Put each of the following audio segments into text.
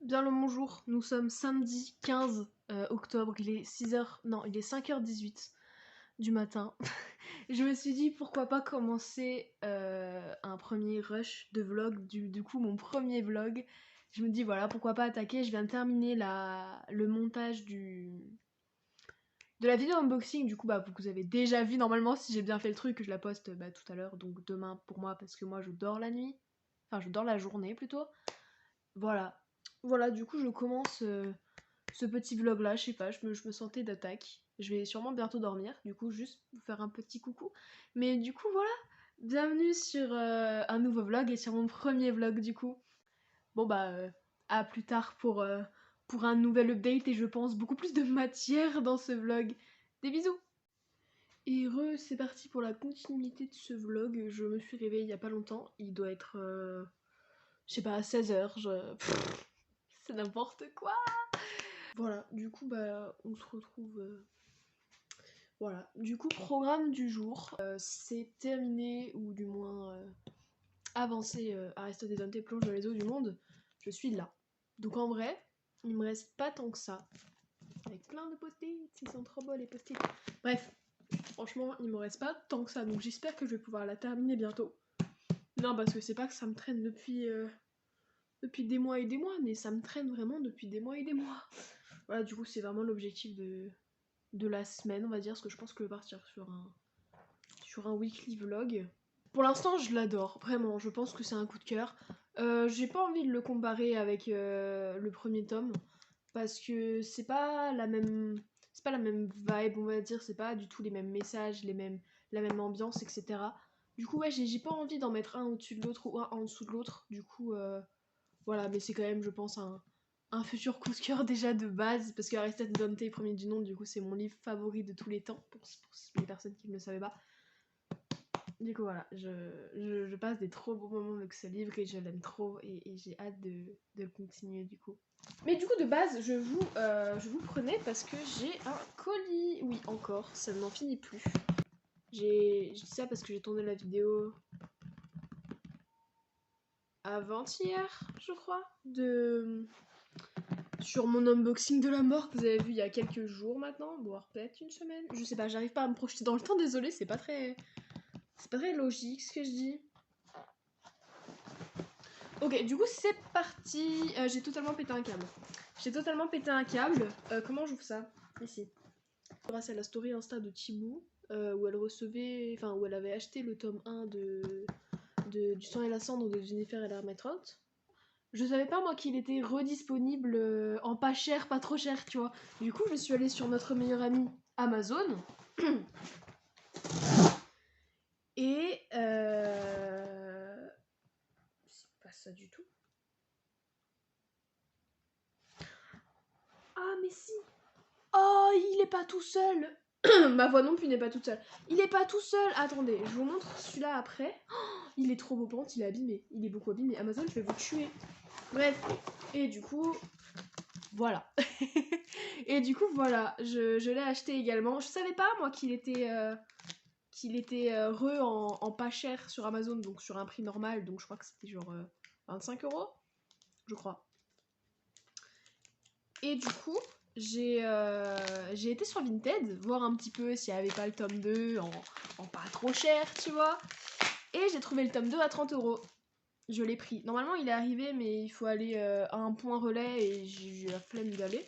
Bien le bonjour, nous sommes samedi 15 octobre, il est 6h, non, il est 5h18 du matin. Je me suis dit pourquoi pas commencer un premier rush de vlog, du coup mon premier vlog. Je me dis voilà, pourquoi pas attaquer, je viens de terminer le montage de la vidéo unboxing, du coup bah vous avez déjà vu normalement si j'ai bien fait le truc, je la poste tout à l'heure, donc demain pour moi parce que moi je dors la nuit, enfin je dors la journée plutôt. Voilà, du coup je commence ce petit vlog là, je sais pas, je me sentais d'attaque. Je vais sûrement bientôt dormir, du coup juste vous faire un petit coucou. Mais du coup voilà, bienvenue sur un nouveau vlog et sur mon premier vlog du coup. Bon à plus tard pour un nouvel update et je pense beaucoup plus de matière dans ce vlog. Des bisous. Et c'est parti pour la continuité de ce vlog. Je me suis réveillée il y a pas longtemps, il doit être je sais pas, à 16h, c'est n'importe quoi. Voilà, du coup on se retrouve voilà, du coup programme du jour, c'est terminé ou du moins avancé Aristote Dante plonge dans les eaux du monde, je suis là. Donc en vrai, il me reste pas tant que ça. Avec plein de post-it, ils sont trop beaux les post-it. Bref, franchement il me reste pas tant que ça, donc j'espère que je vais pouvoir la terminer bientôt. Non parce que c'est pas que ça me traîne depuis des mois et des mois, mais ça me traîne vraiment depuis des mois et des mois. Voilà, du coup c'est vraiment l'objectif de la semaine, on va dire, parce que je pense que je vais partir sur un weekly vlog. Pour l'instant, je l'adore, vraiment, je pense que c'est un coup de cœur. J'ai pas envie de le comparer avec le premier tome, parce que c'est pas la même vibe, on va dire, c'est pas du tout les mêmes messages, la même ambiance, etc. Du coup, ouais, j'ai pas envie d'en mettre un au-dessus de l'autre ou un en dessous de l'autre, du coup, voilà, mais c'est quand même, je pense, un futur coup de cœur déjà de base, parce que Aristote Dante, premier du nom, du coup, c'est mon livre favori de tous les temps, pour les personnes qui ne le savaient pas. Du coup, voilà, je passe des trop beaux moments avec ce livre et je l'aime trop et j'ai hâte de le continuer, du coup. Mais du coup, de base, je vous prenais parce que j'ai un colis. Oui, encore, ça n'en finit plus. J'ai dit ça parce que j'ai tourné la vidéo avant-hier, je crois, sur mon unboxing de la mort que vous avez vu il y a quelques jours maintenant, voire peut-être une semaine. Je sais pas, j'arrive pas à me projeter dans le temps, désolée, c'est pas très logique ce que je dis. Ok, du coup c'est parti. J'ai totalement pété un câble. Comment j'ouvre ça? Ici. Grâce à la story Insta de Thibaut, où elle recevait, enfin où elle avait acheté le tome 1 du sang et la cendre de Jennifer et l'Hermétrote. Je savais pas moi qu'il était redisponible en pas cher, pas trop cher, tu vois. Du coup, je suis allée sur notre meilleur ami Amazon. Et c'est pas ça du tout. Ah mais si. Oh, il est pas tout seul. Ma voix non plus n'est pas toute seule. Il est pas tout seul. Attendez, je vous montre celui-là après. Oh, il est trop beau, par contre, il est abîmé. Il est beaucoup abîmé. Amazon, je vais vous tuer. Bref. Et du coup, voilà. Et du coup, voilà. Je l'ai acheté également. Je savais pas, moi, qu'il était en pas cher sur Amazon, donc sur un prix normal. Donc je crois que c'était genre 25 €, je crois. Et du coup, j'ai été sur Vinted voir un petit peu s'il n'y avait pas le tome 2 en pas trop cher, tu vois. Et j'ai trouvé le tome 2 à 30 €. Je l'ai pris. Normalement, il est arrivé, mais il faut aller à un point relais et j'ai eu la flemme d'y aller.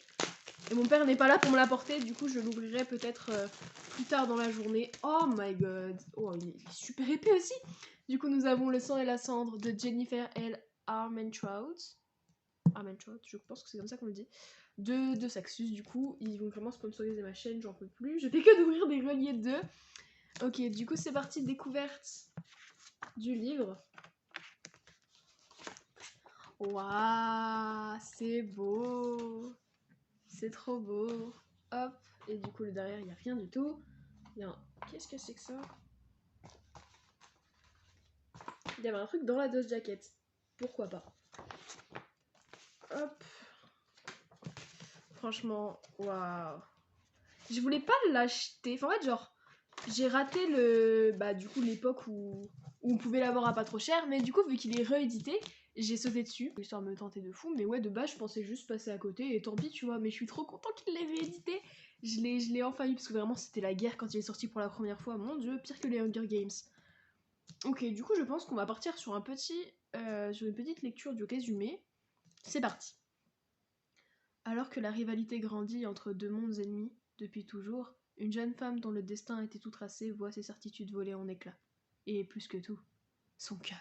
Et mon père n'est pas là pour me l'apporter, du coup, je l'ouvrirai peut-être plus tard dans la journée. Oh my god. Oh, il est super épais aussi. Du coup, nous avons Le sang et la cendre de Jennifer L. Armentrout. Armentrout, je pense que c'est comme ça qu'on le dit. De Saxus, du coup, ils vont vraiment sponsoriser ma chaîne, j'en peux plus. Je fais que d'ouvrir des reliés d'eux. Ok, du coup, c'est parti, découverte du livre. Waouh, c'est beau. C'est trop beau. Hop, et du coup, le derrière, il n'y a rien du tout. Bien, qu'est-ce que c'est que ça? Il y avait un truc dans la dose jacket. Pourquoi pas? Hop. Franchement, waouh. Je voulais pas l'acheter. Enfin, en fait, genre, j'ai raté du coup, l'époque où on pouvait l'avoir à pas trop cher. Mais du coup, vu qu'il est réédité, j'ai sauté dessus, l'histoire me tentait de fou, mais ouais, de base, je pensais juste passer à côté, et tant pis, tu vois, mais je suis trop content qu'il l'ait réédité. Je l'ai enfin eu, parce que vraiment, c'était la guerre quand il est sorti pour la première fois. Mon dieu, pire que les Hunger Games. Ok, du coup, je pense qu'on va partir sur sur une petite lecture du résumé. C'est parti. Alors que la rivalité grandit entre deux mondes ennemis, depuis toujours, une jeune femme dont le destin était tout tracé voit ses certitudes voler en éclats. Et plus que tout, son cœur.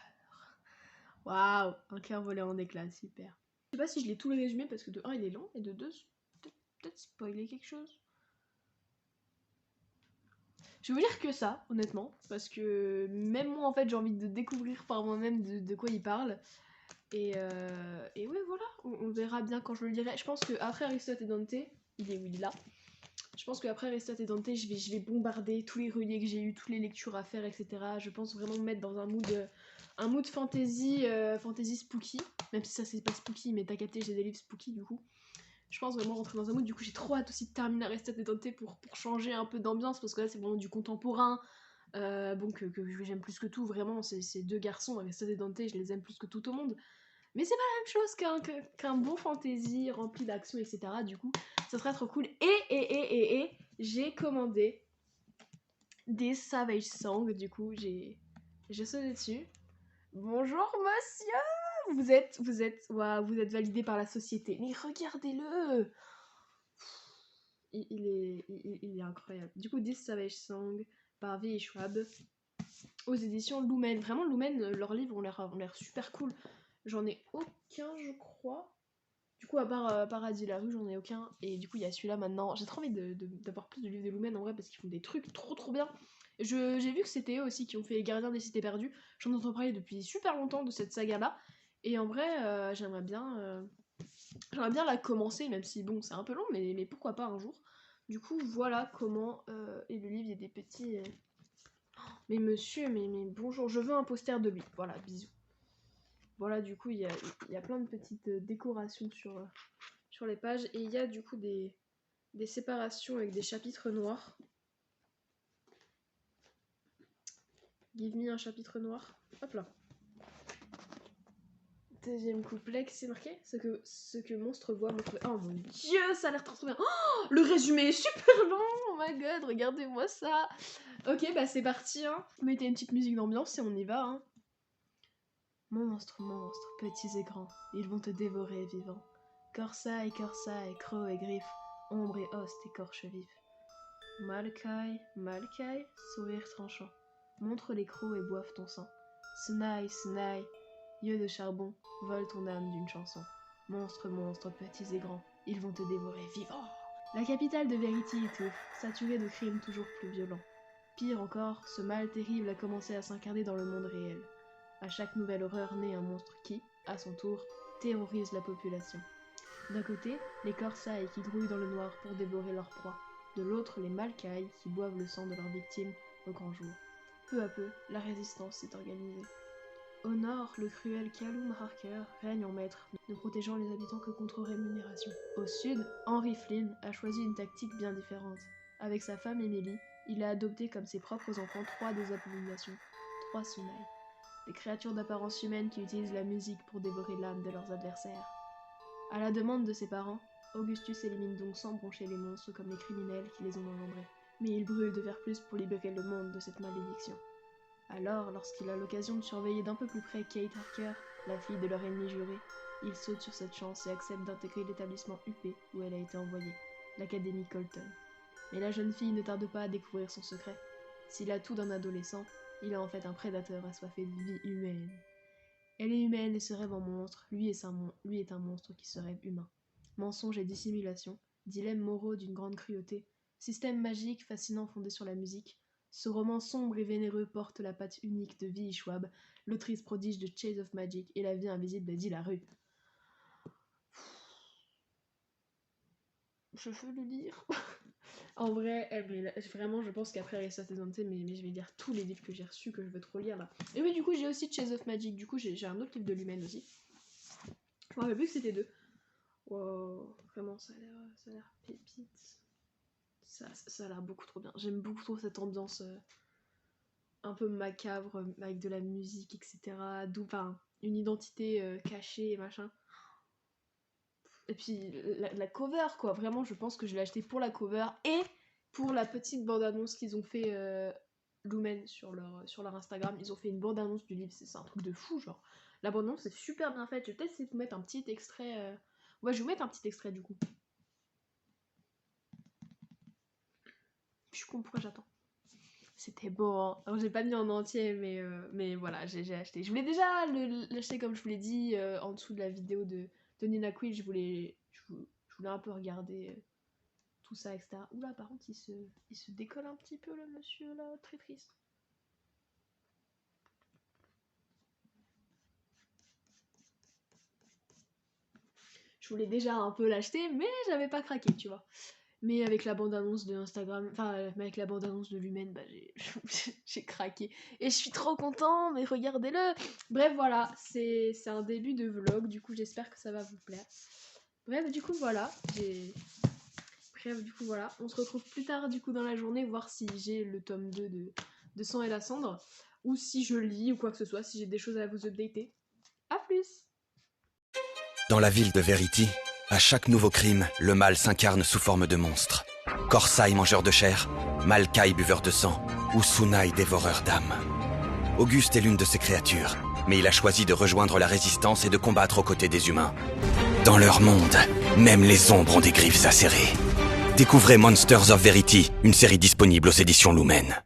Waouh, un cœur volé en éclats, super. Je sais pas si je l'ai tout le résumé parce que de 1 il est long et de 2 peut-être spoiler quelque chose. Je vais vous dire que ça, honnêtement, parce que même moi en fait j'ai envie de découvrir par moi-même de quoi il parle. Et ouais voilà, on verra bien quand je le lirai. Je pense qu'après Aristote et Dante, il est où il est là. Je pense qu'après Aristote et Dante, je vais bombarder tous les reliés que j'ai eu, toutes les lectures à faire, etc. Je pense vraiment me mettre dans un mood fantasy, fantasy spooky. Même si ça c'est pas spooky, mais t'as capté, j'ai des livres spooky du coup. Je pense vraiment rentrer dans un mood. Du coup, j'ai trop hâte aussi de terminer Aristote et Dante pour changer un peu d'ambiance, parce que là c'est vraiment du contemporain. Bon, que j'aime plus que tout, vraiment, ces deux garçons, Aristote et Dante, je les aime plus que tout au monde. Mais c'est pas la même chose qu'un bon fantasy rempli d'action, etc. Du coup, ça serait trop cool. Et j'ai commandé des Savage Songs. Du coup, j'ai sauté dessus. Bonjour monsieur, vous êtes validé par la société. Mais regardez-le, il est incroyable. Du coup, 10 Savage Songs par V. Schwab aux éditions Lumen. Vraiment, Lumen, leurs livres ont l'air super cool. J'en ai aucun, je crois. Du coup, à part Paradis la rue, j'en ai aucun. Et du coup, il y a celui-là maintenant. J'ai trop envie d'avoir plus de livres de Lumen en vrai parce qu'ils font des trucs trop bien. J'ai vu que c'était eux aussi qui ont fait Les Gardiens des Cités Perdues. J'en entends parler depuis super longtemps de cette saga-là. Et en vrai, j'aimerais bien la commencer, même si bon, c'est un peu long, mais pourquoi pas un jour. Du coup, voilà comment est le livre. Il y a des petits. Mais monsieur, mais bonjour, je veux un poster de lui. Voilà, bisous. Voilà, du coup, il y a plein de petites décorations sur les pages. Et il y a du coup des séparations avec des chapitres noirs. Give me un chapitre noir. Hop là. Deuxième couplet, c'est marqué ce que monstre voit, monstre... Oh mon dieu, ça a l'air trop bien. Oh, le résumé est super long. Oh my god, regardez-moi ça. Ok, bah c'est parti, hein. Mettez une petite musique d'ambiance et on y va, hein. Monstres, monstres, petits et grands, ils vont te dévorer vivant. Corsaille, crocs et griffes, ombre et hoste, écorche vif. Malcaille, Malcaille, sourire tranchant, montre les crocs et boivent ton sang. Senaille, Senaille, yeux de charbon, vole ton âme d'une chanson. Monstres, monstres, petits et grands, ils vont te dévorer vivant. La capitale de Verity étouffe, saturée de crimes toujours plus violents. Pire encore, ce mal terrible a commencé à s'incarner dans le monde réel. À chaque nouvelle horreur naît un monstre qui, à son tour, terrorise la population. D'un côté, les corsailles qui grouillent dans le noir pour dévorer leur proie. De l'autre, les malcailles qui boivent le sang de leurs victimes au grand jour. Peu à peu, la résistance s'est organisée. Au nord, le cruel Callum Harker règne en maître, ne protégeant les habitants que contre rémunération. Au sud, Henry Flynn a choisi une tactique bien différente. Avec sa femme Emily, il a adopté comme ses propres enfants 3 des abominations, 3 Sunailles. Des créatures d'apparence humaine qui utilisent la musique pour dévorer l'âme de leurs adversaires. À la demande de ses parents, Augustus élimine donc sans broncher les monstres comme les criminels qui les ont engendrés. Mais il brûle de faire plus pour libérer le monde de cette malédiction. Alors, lorsqu'il a l'occasion de surveiller d'un peu plus près Kate Harker, la fille de leur ennemi juré, il saute sur cette chance et accepte d'intégrer l'établissement UP où elle a été envoyée, l'Académie Colton. Mais la jeune fille ne tarde pas à découvrir son secret. S'il a tout d'un adolescent, il est en fait un prédateur assoiffé de vie humaine. Elle est humaine et se rêve en monstre, lui est un monstre qui se rêve humain. Mensonge et dissimulation, dilemme moraux d'une grande cruauté, système magique fascinant fondé sur la musique, ce roman sombre et vénéreux porte la patte unique de V.E. Schwab, l'autrice prodige de Chase of Magic et la vie invisible d'Eddie Larue. Je veux le lire. En vrai, vraiment, je pense qu'après Aristote et Dante, mais je vais lire tous les livres que j'ai reçus, que je veux trop lire là. Et oui, du coup, j'ai aussi Chase of Magic, du coup, j'ai un autre livre de Lumen aussi. Je me rappelle plus que c'était deux. Wow, vraiment, ça a l'air pépite. Ça a l'air beaucoup trop bien. J'aime beaucoup trop cette ambiance un peu macabre, avec de la musique, etc. D'où, enfin, une identité cachée et machin. Et puis la cover, quoi. Vraiment, je pense que je l'ai acheté pour la cover et pour la petite bande-annonce qu'ils ont fait Lumen sur leur Instagram. Ils ont fait une bande-annonce du livre. C'est un truc de fou, genre. La bande-annonce est super bien faite. Je vais peut-être essayer de vous mettre un petit extrait. Ouais, je vais vous mettre un petit extrait du coup. Je suis con, pourquoi j'attends? C'était beau, hein. Alors, j'ai pas mis en entier, mais voilà, j'ai acheté. Je voulais déjà l'acheter, comme je vous l'ai dit, en dessous de la vidéo de Nina Quill. Je voulais un peu regarder tout ça, etc. Oula, par contre, il se décolle un petit peu, le monsieur, là, très triste. Je voulais déjà un peu l'acheter, mais j'avais pas craqué, tu vois. Mais avec la bande-annonce de Instagram, enfin, avec la bande-annonce de Lumen, bah, j'ai craqué. Et je suis trop content, mais regardez-le. Bref, voilà, c'est un début de vlog, du coup, j'espère que ça va vous plaire. Bref, du coup, voilà, Bref, du coup, voilà, on se retrouve plus tard, du coup, dans la journée, voir si j'ai le tome 2 de Sang et la Cendre, ou si je lis, ou quoi que ce soit, si j'ai des choses à vous updater. A plus! Dans la ville de Verity, à chaque nouveau crime, le mal s'incarne sous forme de monstre. Korsai, mangeur de chair, Malkai, buveur de sang, ou Sunai, dévoreur d'âmes. Auguste est l'une de ces créatures, mais il a choisi de rejoindre la résistance et de combattre aux côtés des humains. Dans leur monde, même les ombres ont des griffes acérées. Découvrez Monsters of Verity, une série disponible aux éditions Lumen.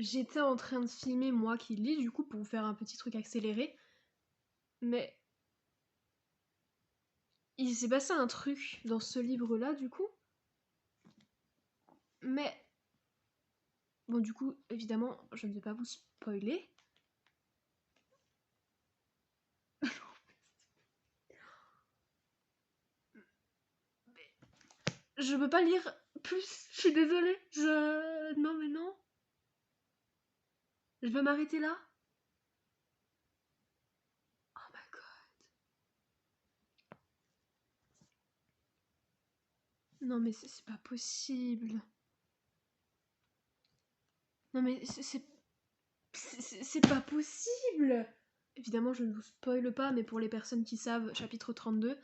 j'étais en train de filmer moi qui lis, du coup, pour vous faire un petit truc accéléré. Mais il s'est passé un truc dans ce livre-là, du coup. Mais bon, du coup, évidemment, je ne vais pas vous spoiler. Je peux pas lire plus, je suis désolée. Non mais non. Je vais m'arrêter là. Oh my god. Non mais c'est pas possible. Non mais c'est pas possible. Évidemment, je ne vous spoile pas, mais pour les personnes qui savent, chapitre 32,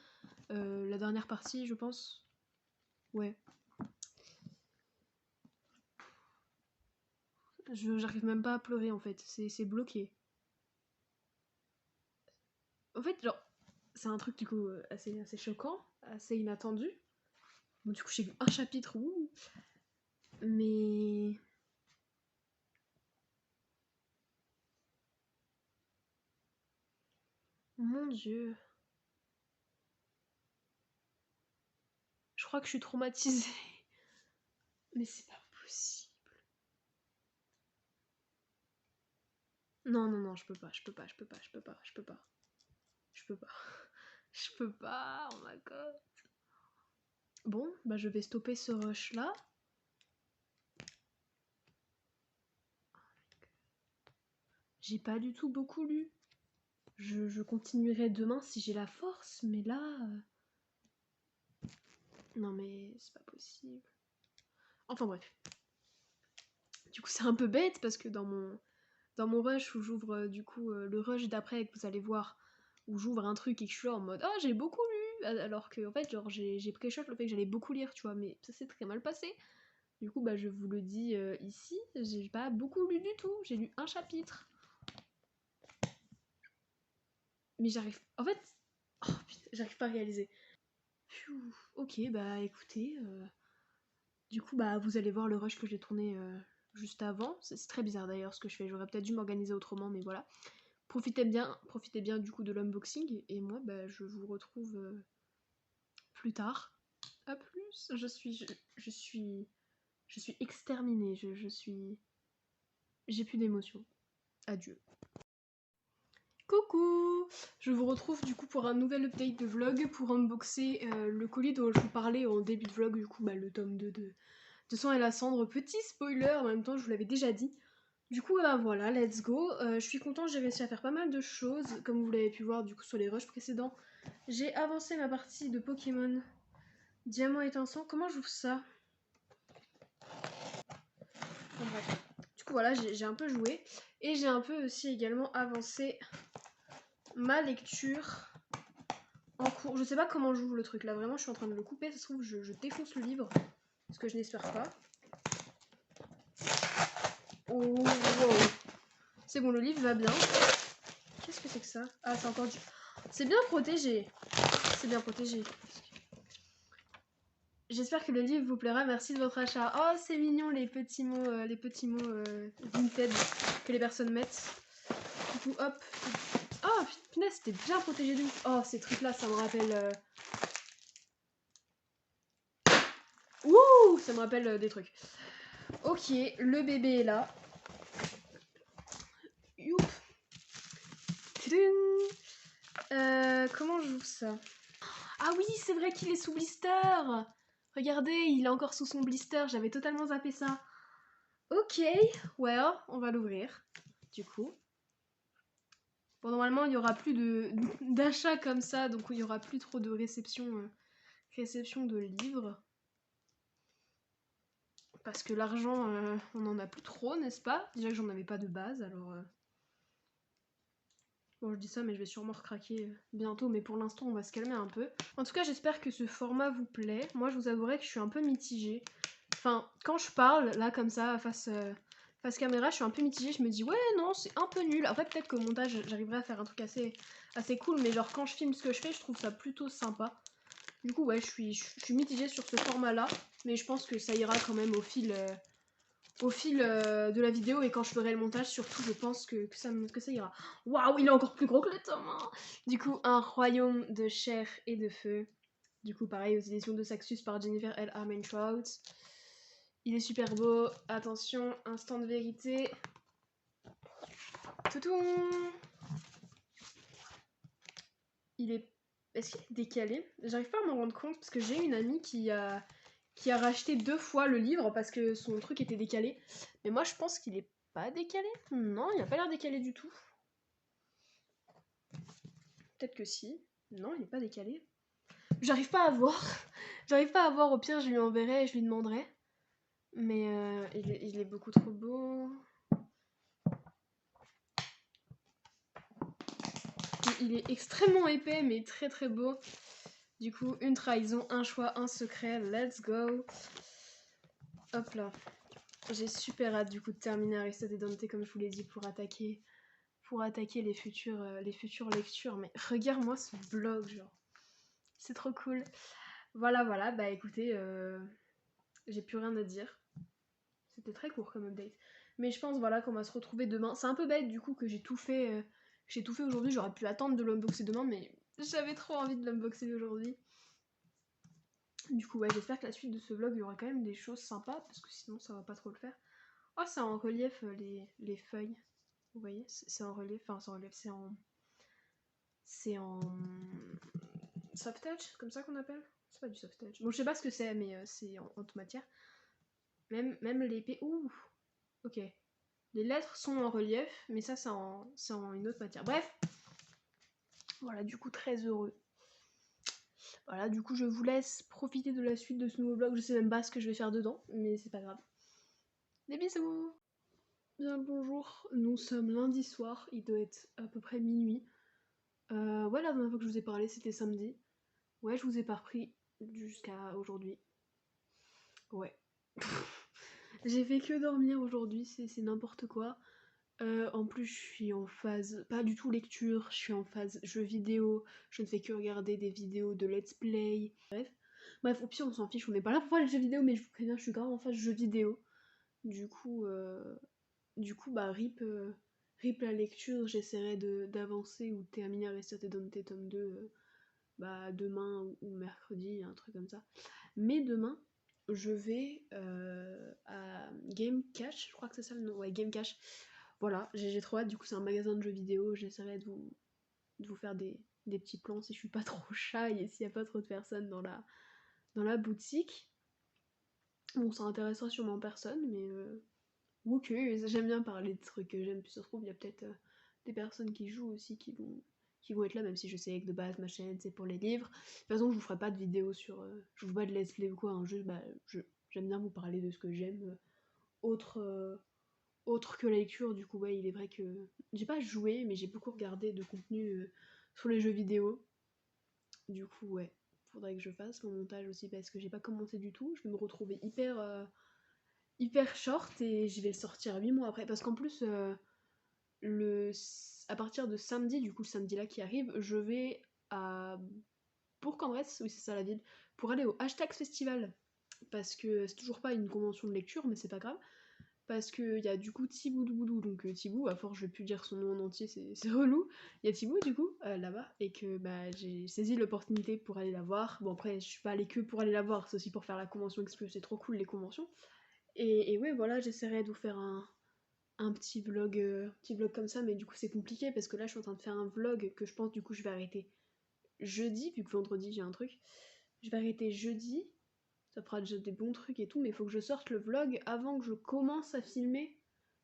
la dernière partie, je pense. Ouais. J'arrive même pas à pleurer en fait, c'est bloqué. En fait, genre, c'est un truc du coup assez choquant, assez inattendu. Bon, du coup, j'ai lu un chapitre, ouh. Mais. Mon Dieu. Je crois que je suis traumatisée. Mais c'est pas possible. Non, non, non, je peux pas, je peux pas, je peux pas, je peux pas, je peux pas. Je peux pas. Je peux pas, oh my god. Bon, bah je vais stopper ce rush là. J'ai pas du tout beaucoup lu. Je continuerai demain si j'ai la force, mais là... Non mais c'est pas possible. Enfin bref. Du coup c'est un peu bête parce que dans mon rush où j'ouvre du coup le rush d'après que vous allez voir, où j'ouvre un truc et que je suis là en mode ah j'ai beaucoup lu, alors que en fait genre j'ai pré-shot le fait que j'allais beaucoup lire, tu vois, mais ça s'est très mal passé. Du coup bah je vous le dis ici, j'ai pas beaucoup lu du tout, j'ai lu un chapitre. Mais j'arrive... En fait... Oh putain, j'arrive pas à réaliser. Pfiou, ok, bah écoutez... Du coup, bah vous allez voir le rush que j'ai tourné juste avant. C'est très bizarre d'ailleurs ce que je fais. J'aurais peut-être dû m'organiser autrement, mais voilà. Profitez bien du coup de l'unboxing. Et moi, bah je vous retrouve plus tard. À plus. Je suis exterminée. Je suis... J'ai plus d'émotions. Adieu. Coucou! Je vous retrouve du coup pour un nouvel update de vlog pour unboxer le colis dont je vous parlais en début de vlog, du coup bah, le tome 2 de Sang et la Cendre. Petit spoiler, en même temps je vous l'avais déjà dit. Du coup bah voilà, let's go. Je suis contente, j'ai réussi à faire pas mal de choses, comme vous l'avez pu voir du coup sur les rushs précédents. J'ai avancé ma partie de Pokémon Diamant étincelant. Comment j'ouvre ça? Bon, bref. Du coup voilà, j'ai un peu joué. Et j'ai un peu aussi également avancé ma lecture en cours. Je sais pas comment j'ouvre le truc là, vraiment je suis en train de le couper, ça se trouve je défonce le livre, ce que je n'espère pas. Oh wow. C'est bon, le livre va bien. Qu'est-ce que c'est que ça? Ah c'est encore du... C'est bien protégé. C'est bien protégé. J'espère que le livre vous plaira, merci de votre achat. Oh c'est mignon les petits mots Vinted que les personnes mettent. Du coup hop. Oh punaise, c'était bien protégé de ouf. Oh ces trucs là ça me rappelle... Ouh, ça me rappelle des trucs. Ok, le bébé est là. Youp. Comment j'ouvre ça? Ah oui, c'est vrai qu'il est sous blister. Regardez, il est encore sous son blister. J'avais totalement zappé ça. Ok, well, on va l'ouvrir. Du coup. Bon, normalement, il n'y aura plus d'achats comme ça, donc il n'y aura plus trop de réception de livres. Parce que l'argent, on n'en a plus trop, n'est-ce pas? Déjà que j'en avais pas de base, alors... Bon, je dis ça, mais je vais sûrement recraquer bientôt, mais pour l'instant, on va se calmer un peu. En tout cas, j'espère que ce format vous plaît. Moi, je vous avouerai que je suis un peu mitigée. Enfin, quand je parle, là, comme ça, face caméra, je suis un peu mitigée. Je me dis, ouais, non, c'est un peu nul. Après, peut-être qu'au montage, j'arriverai à faire un truc assez cool, mais genre, quand je filme ce que je fais, je trouve ça plutôt sympa. Du coup, ouais, je suis mitigée sur ce format-là, mais je pense que ça ira quand même au fil au fil de la vidéo et quand je ferai le montage, surtout, je pense que ça ira. Waouh, il est encore plus gros que le tome 1. Du coup, un royaume de chair et de feu. Du coup, pareil, aux éditions de Saxus par Jennifer L. Armentrout. Il est super beau. Attention, instant de vérité. Toutoum. Il est... Est-ce qu'il est décalé? J'arrive pas à m'en rendre compte parce que j'ai une amie qui a racheté 2 fois le livre parce que son truc était décalé. Mais moi, je pense qu'il est pas décalé. Non, il a pas l'air décalé du tout. Peut-être que si. Non, il est pas décalé. J'arrive pas à voir. J'arrive pas à voir. Au pire, je lui enverrai et je lui demanderai. Mais il est beaucoup trop beau. Il est extrêmement épais, mais très très beau. Du coup, une trahison, un choix, un secret. Let's go. Hop là. J'ai super hâte du coup de terminer Aristote et Dante comme je vous l'ai dit pour attaquer les futures lectures. Mais regarde-moi ce vlog, genre. C'est trop cool. Voilà, bah écoutez, j'ai plus rien à dire. C'était très court comme update. Mais je pense voilà qu'on va se retrouver demain. C'est un peu bête du coup que j'ai tout fait aujourd'hui. J'aurais pu attendre de l'unboxer demain, mais j'avais trop envie de l'unboxer aujourd'hui. Du coup, ouais, j'espère que la suite de ce vlog, il y aura quand même des choses sympas, parce que sinon ça va pas trop le faire. Oh, c'est en relief les feuilles. Vous voyez, c'est en relief, enfin c'est en relief, c'est en soft touch, comme ça qu'on appelle. C'est pas du soft touch. Bon, je sais pas ce que c'est, mais c'est en haute matière. Même l'épée. Ouh, ok. Les lettres sont en relief, mais ça c'est en une autre matière. Bref, voilà, du coup très heureux. Voilà, du coup je vous laisse profiter de la suite de ce nouveau vlog. Je sais même pas ce que je vais faire dedans, mais c'est pas grave. Des bisous. Bien le bonjour, nous sommes lundi soir, il doit être à peu près minuit. Ouais, la dernière fois que je vous ai parlé c'était samedi. Ouais, je vous ai pas repris jusqu'à aujourd'hui. Ouais. J'ai fait que dormir aujourd'hui, c'est n'importe quoi. En plus, je suis en phase, pas du tout lecture, je suis en phase jeux vidéo, je ne fais que regarder des vidéos de let's play. Bref, au pire, on s'en fiche, on n'est pas là pour voir les jeux vidéo, mais je vous préviens, je suis grave en phase jeux vidéo. Du coup, bah, rip la lecture, j'essaierai d'avancer ou de terminer Aristote et Dante tome 2 bah, demain ou mercredi, un truc comme ça. Mais demain, je vais à Game Cash, je crois que c'est ça le nom, ouais, Game Cash. Voilà, j'ai trop hâte, du coup c'est un magasin de jeux vidéo, j'essaierai de vous faire des petits plans si je suis pas trop shy et s'il n'y a pas trop de personnes dans la boutique. Bon, ça intéressera sûrement personne, mais ok, j'aime bien parler de trucs que j'aime, puis ça se trouve, il y a peut-être des personnes qui jouent aussi qui vont être là, même si je sais que de base ma chaîne c'est pour les livres. De toute façon, je vous ferai pas de vidéo sur. Je vous ferai pas de let's play ou quoi, hein, juste bah, j'aime bien vous parler de ce que j'aime, autre, autre que la lecture. Du coup, ouais, il est vrai que j'ai pas joué, mais j'ai beaucoup regardé de contenu sur les jeux vidéo. Du coup, ouais, faudrait que je fasse mon montage aussi parce que j'ai pas commencé du tout. Je vais me retrouver hyper short et je vais le sortir 8 mois après. Parce qu'en plus, à partir de samedi, du coup, le samedi là qui arrive, je vais à Bourg-en-Bresse, oui, c'est ça la ville, pour aller au Hashtag Festival. Parce que c'est toujours pas une convention de lecture, mais c'est pas grave. Parce qu'il y a du coup Thibou Doubou, donc Thibou, à force je vais plus dire son nom en entier, c'est relou. Il y a Thibou du coup là-bas, et que bah, j'ai saisi l'opportunité pour aller la voir. Bon, après, je suis pas allée que pour aller la voir, c'est aussi pour faire la convention parce que c'est trop cool les conventions. Et ouais, voilà, j'essaierai de vous faire un petit vlog comme ça, mais du coup c'est compliqué parce que là je suis en train de faire un vlog que je pense du coup je vais arrêter jeudi, vu que vendredi j'ai un truc. Je vais arrêter jeudi, ça fera déjà des bons trucs et tout, mais il faut que je sorte le vlog avant que je commence à filmer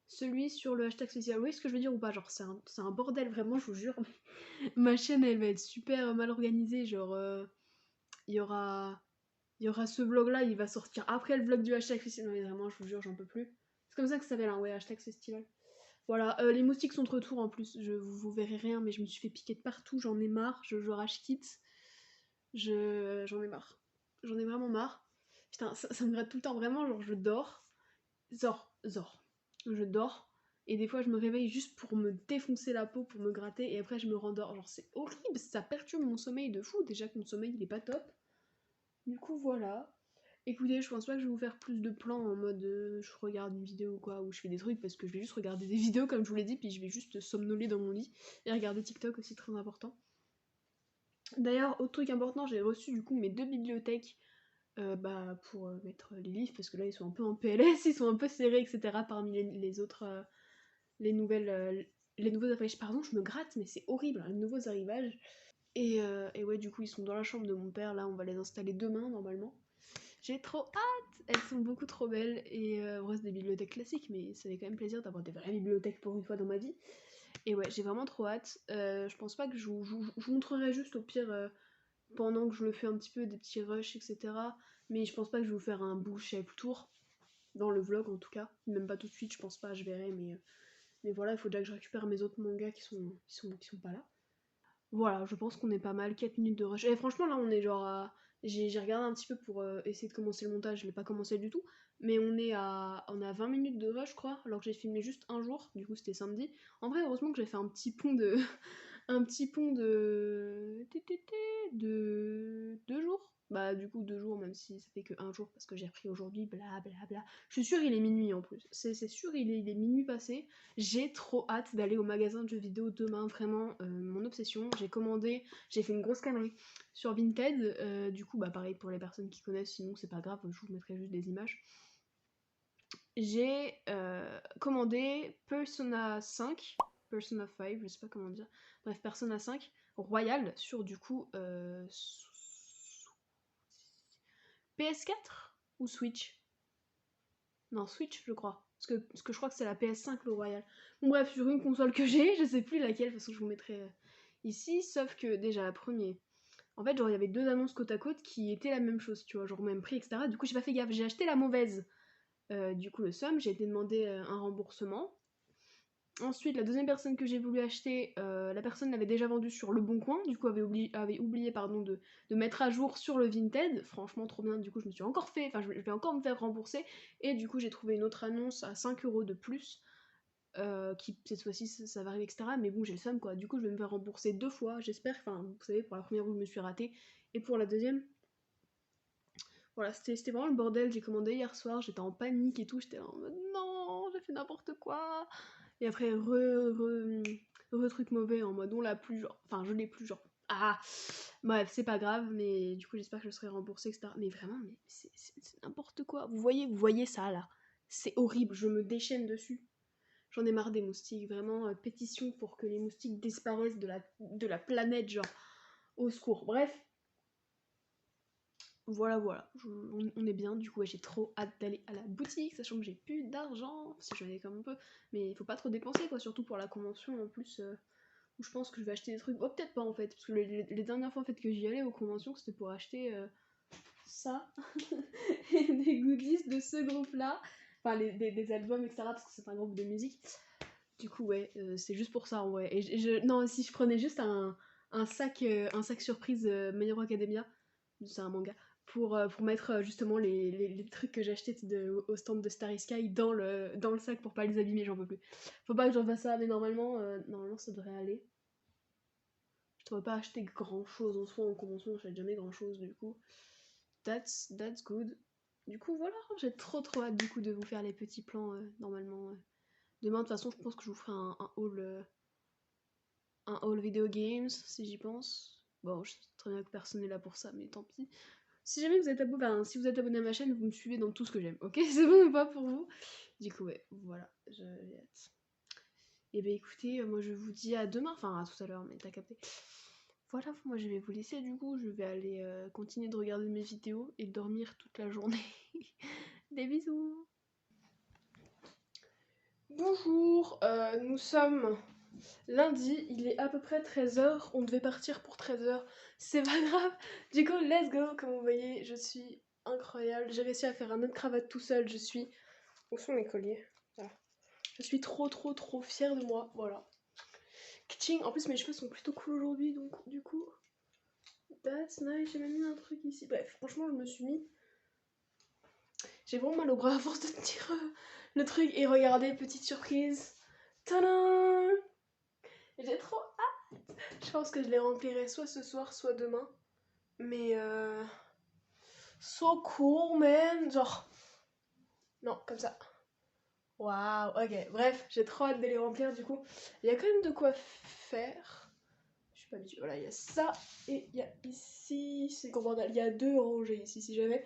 celui sur le hashtag spécial. Vous voyez ce que je veux dire ou pas? Genre c'est un bordel vraiment, je vous jure. Ma chaîne elle va être super mal organisée, genre il y aura ce vlog là, il va sortir après le vlog du hashtag festival. Non mais vraiment, je vous jure, j'en peux plus. C'est comme ça que ça s'appelle, hein, ouais, hashtag festival. Voilà, les moustiques sont de retour en plus. Vous verrez rien, mais je me suis fait piquer de partout, j'en ai marre, je rage quitte. J'en ai marre. J'en ai vraiment marre. Putain, ça me gratte tout le temps, vraiment, genre je dors. Zor. Je dors. Et des fois, je me réveille juste pour me défoncer la peau, pour me gratter, et après, je me rendors. Genre, c'est horrible, ça perturbe mon sommeil de fou. Déjà que mon sommeil, il est pas top. Du coup, voilà. Écoutez, je pense pas que je vais vous faire plus de plans en mode je regarde une vidéo ou quoi, ou je fais des trucs parce que je vais juste regarder des vidéos comme je vous l'ai dit, puis je vais juste somnoler dans mon lit et regarder TikTok aussi, très important. D'ailleurs, autre truc important, j'ai reçu du coup mes 2 bibliothèques pour mettre les livres parce que là ils sont un peu en PLS, ils sont un peu serrés, etc. parmi les autres, les nouveaux arrivages. Pardon, je me gratte, mais c'est horrible, hein, les nouveaux arrivages. Et ouais, du coup, ils sont dans la chambre de mon père, là, on va les installer demain normalement. J'ai trop hâte! Elles sont beaucoup trop belles et ouais, c'est des bibliothèques classiques, mais ça fait quand même plaisir d'avoir des vraies bibliothèques pour une fois dans ma vie. Et ouais, j'ai vraiment trop hâte. Je pense pas que je vous montrerai juste au pire pendant que je le fais un petit peu, des petits rushs, etc. Mais je pense pas que je vais vous faire un bookshelf tour, dans le vlog en tout cas. Même pas tout de suite, je pense pas, je verrai, mais voilà, il faut déjà que je récupère mes autres mangas qui sont pas là. Voilà, je pense qu'on est pas mal, 4 minutes de rush. Et franchement, là, on est genre à... J'ai regardé un petit peu pour essayer de commencer le montage, je l'ai pas commencé du tout, mais on est à 20 minutes de rush, je crois, alors que j'ai filmé juste un jour, du coup c'était samedi. En vrai, heureusement que j'ai fait un petit pont de... un petit pont de 2 jours. Bah du coup 2 jours, même si ça fait que un jour parce que j'ai repris aujourd'hui, bla bla bla. Je suis sûre il est minuit en plus. C'est sûr il est minuit passé. J'ai trop hâte d'aller au magasin de jeux vidéo demain, vraiment mon obsession. J'ai fait une grosse connerie sur Vinted. Du coup bah pareil pour les personnes qui connaissent, sinon c'est pas grave, je vous mettrai juste des images. J'ai commandé Persona 5, Persona 5, je sais pas comment dire, bref, Persona 5 Royal sur du coup PS4 ou Switch. Non, Switch, je crois. Parce que je crois que c'est la PS5 le Royal. Bon, bref, sur une console que j'ai, je sais plus laquelle, de toute façon, je vous mettrai ici. Sauf que déjà, la première. En fait, genre, il y avait 2 annonces côte à côte qui étaient la même chose, tu vois, genre même prix, etc. Du coup, j'ai pas fait gaffe, j'ai acheté la mauvaise. Du coup, le somme, j'ai été demander un remboursement. Ensuite, la deuxième personne que j'ai voulu acheter, la personne l'avait déjà vendue sur Le Bon Coin, du coup avait oublié pardon, de mettre à jour sur le Vinted. Franchement, trop bien, du coup je me suis encore fait, enfin je vais encore me faire rembourser. Et du coup j'ai trouvé une autre annonce à 5 € de plus, qui cette fois-ci ça va arriver, etc. Mais bon, j'ai le seum quoi, du coup je vais me faire rembourser 2 fois, j'espère. Enfin, vous savez, pour la première où je me suis ratée, et pour la deuxième. Voilà, c'était vraiment le bordel. J'ai commandé hier soir, j'étais en panique et tout, j'étais là en mode non, j'ai fait n'importe quoi. Et après, truc mauvais en mode on l'a plus, genre. Enfin, je l'ai plus, genre. Ah! Bref, c'est pas grave, mais du coup, j'espère que je serai remboursée, etc. Mais vraiment, mais c'est n'importe quoi. Vous voyez ça là? C'est horrible, je me déchaîne dessus. J'en ai marre des moustiques, vraiment, pétition pour que les moustiques disparaissent de la planète, genre. Au secours. Bref, voilà, on est bien. Du coup, ouais, j'ai trop hâte d'aller à la boutique, sachant que j'ai plus d'argent, si j'en ai comme un peu, mais il faut pas trop dépenser, quoi, surtout pour la convention en plus, où je pense que je vais acheter des trucs. Oh, peut-être pas en fait, parce que les dernières fois en fait, que j'y allais aux conventions, c'était pour acheter ça, et des goodies de ce groupe-là, enfin des albums, etc., parce que c'est un groupe de musique. Du coup, ouais, c'est juste pour ça en vrai. Non, si je prenais juste un sac surprise My Hero Academia, c'est un manga, pour mettre justement les trucs que j'ai achetés au stand de Starry Sky dans le sac pour pas les abîmer, j'en peux plus. Faut pas que j'en fasse ça, mais normalement ça devrait aller. Je devrais pas acheter grand chose en soi en convention, j'achète jamais grand chose du coup. That's good. Du coup, voilà, j'ai trop hâte du coup de vous faire les petits plans normalement. Demain, de toute façon, je pense que je vous ferai un haul video games si j'y pense. Bon, je sais très bien que personne n'est là pour ça, mais tant pis. Si jamais vous êtes abonné, enfin, si vous êtes abonné à ma chaîne, vous me suivez dans tout ce que j'aime, ok? C'est bon ou pas pour vous? Du coup, ouais, voilà, j'ai hâte. Et ben écoutez, moi je vous dis à demain, enfin à tout à l'heure, mais t'as capté. Voilà, moi je vais vous laisser du coup, je vais aller continuer de regarder mes vidéos et dormir toute la journée. Des bisous! Bonjour, nous sommes lundi, il est à peu près 13h, on devait partir pour 13h, c'est pas grave. Du coup, let's go, comme vous voyez, je suis incroyable. J'ai réussi à faire un nœud de cravate tout seul, Où sont mes colliers? Voilà. Je suis trop fière de moi, voilà. Kching, en plus mes cheveux sont plutôt cool aujourd'hui, donc du coup... That's nice, j'ai même mis un truc ici. Bref, franchement, je me suis mis... J'ai vraiment mal au bras à force de tenir le truc. Et regardez, petite surprise. Tadam! J'ai trop hâte. Je pense que je les remplirai soit ce soir, soit demain. Mais So cool, man. Genre, non, comme ça. Waouh, ok. Bref, j'ai trop hâte de les remplir du coup. Il y a quand même de quoi faire. Je suis pas habituée. Voilà, il y a ça et il y a ici. C'est gros bordel. Il y a 2 rangées ici si jamais.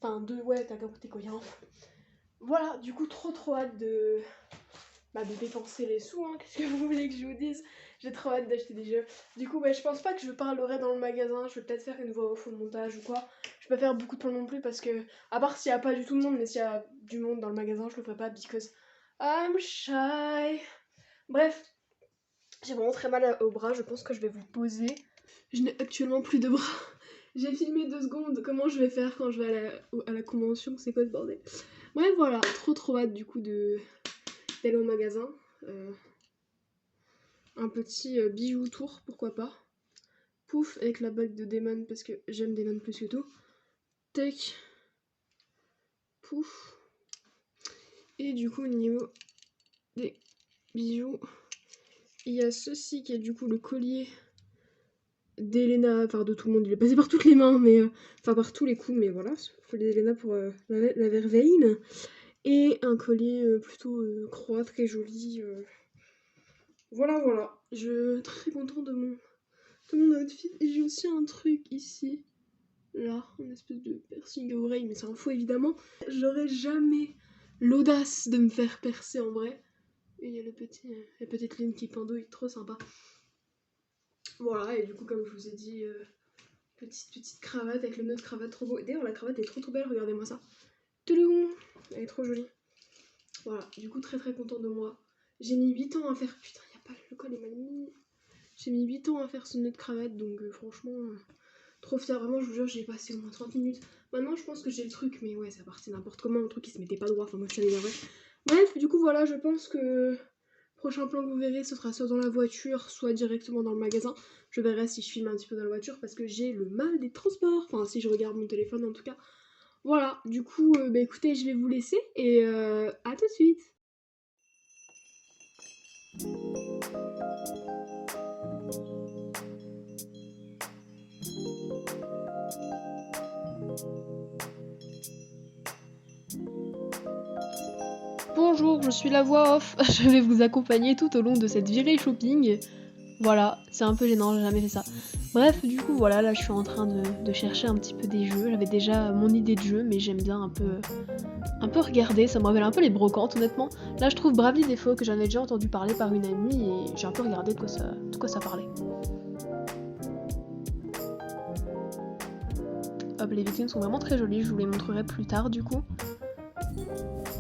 Enfin, 2, ouais, t'as compris quoi. Voilà, du coup, trop hâte de dépenser les sous, hein. Qu'est-ce que vous voulez que je vous dise? J'ai trop hâte d'acheter des jeux. Du coup, je pense pas que je parlerai dans le magasin. Je vais peut-être faire une voix off au montage ou quoi. Je vais pas faire beaucoup de plans non plus parce que, à part s'il y a pas du tout de monde, mais s'il y a du monde dans le magasin, je le ferai pas because I'm shy. Bref, j'ai vraiment très mal au bras. Je pense que je vais vous poser. Je n'ai actuellement plus de bras. J'ai filmé 2 secondes. Comment je vais faire quand je vais à la convention? C'est quoi ce bordel? Bref, voilà. Trop hâte du coup d'aller au magasin. Un petit bijou tour, pourquoi pas. Pouf, avec la bague de Damon parce que j'aime Damon plus que tout. Tac. Pouf. Et du coup, au niveau des bijoux, il y a ceci qui est du coup le collier d'Elena, enfin de tout le monde. Il est passé par toutes les mains, mais enfin par tous les coups, mais voilà. Le collier d'Elena pour la verveine. Et un collier plutôt croix, très joli. Voilà. Je suis très contente de mon outfit. Et j'ai aussi un truc ici. Là, une espèce de piercing à oreille, mais c'est un faux évidemment. J'aurais jamais l'audace de me faire percer en vrai. Et il y a la petite ligne qui pendouille, trop sympa. Voilà, et du coup, comme je vous ai dit, petite cravate avec le nœud de cravate trop beau. D'ailleurs, la cravate est trop belle, regardez-moi ça. Touloum, elle est trop jolie. Voilà, du coup, très contente de moi. J'ai mis 8 ans à faire. Putain, y a pas le col est mal mis. J'ai mis 8 ans à faire ce nœud de cravate, donc franchement. Trop fière, vraiment, je vous jure, j'ai passé au moins 30 minutes. Maintenant, je pense que j'ai le truc, mais ouais, ça partait n'importe comment, un truc qui se mettait pas droit, enfin moi je suis énervée. Bref, du coup, voilà, je pense que prochain plan que vous verrez, ce sera soit dans la voiture, soit directement dans le magasin. Je verrai si je filme un petit peu dans la voiture parce que j'ai le mal des transports, enfin si je regarde mon téléphone en tout cas. Voilà, du coup, écoutez, je vais vous laisser et à tout de suite. Bonjour, je suis la voix off. Je vais vous accompagner tout au long de cette virée shopping. Voilà, c'est un peu gênant, j'ai jamais fait ça. Bref, du coup, voilà, là je suis en train de chercher un petit peu des jeux. J'avais déjà mon idée de jeu, mais j'aime bien un peu regarder. Ça me rappelle un peu les brocantes, honnêtement. Là, je trouve Bravely Default, que j'en ai déjà entendu parler par une amie, et j'ai un peu regardé de quoi ça parlait. Hop, les vitrines sont vraiment très jolies, je vous les montrerai plus tard, du coup.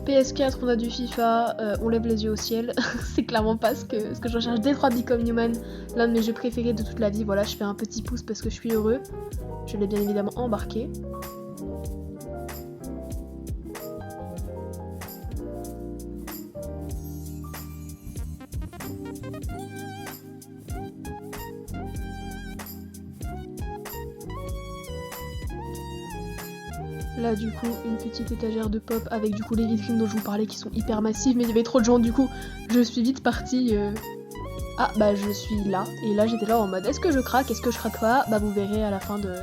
PS4, on a du FIFA, on lève les yeux au ciel, c'est clairement pas ce que je recherche. Detroit Become Human, l'un de mes jeux préférés de toute la vie, voilà, je fais un petit pouce parce que je suis heureux. Je l'ai bien évidemment embarqué. Là du coup une petite étagère de pop avec du coup les vitrines dont je vous parlais qui sont hyper massives, mais il y avait trop de gens du coup je suis vite partie. Ah bah je suis là, et là j'étais là en mode est-ce que je craque, est-ce que je craque pas? Bah vous verrez à la fin de